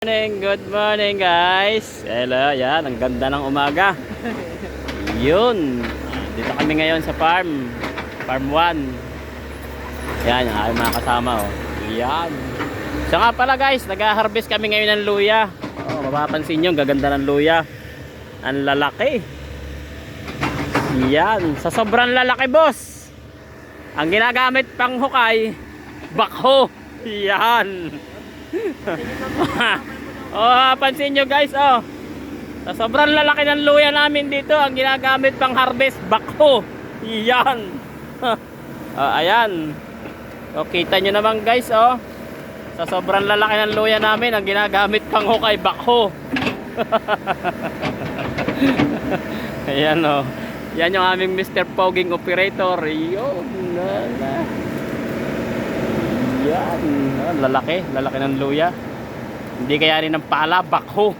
Good morning guys. Hello, yan, ang ganda ng umaga. Yun. Dito kami ngayon sa farm 1. Yan, yung aking mga kasama oh. Yan. So nga pala guys, nag-harvest kami ngayon ng luya. Oh, mapapansin nyo, ang gaganda ng luya. Ang lalaki. Yan, sa sobrang lalaki boss. Ang ginagamit pang hukay, bakho. Yan. Oh, pansin nyo guys, oh. Sa sobrang lalaki ng luya namin dito, ang ginagamit pang harvest, bakho. Yan. Oh, ayan. So, kita nyo naman guys, oh. Sa sobrang lalaki ng luya namin, ang ginagamit pang hukay, bakho. Ayan, oh. Yan yung aming Mr. Poging operator. Yun. Yan, lalaki ng luya. Hindi kaya rin ng pala, bakho.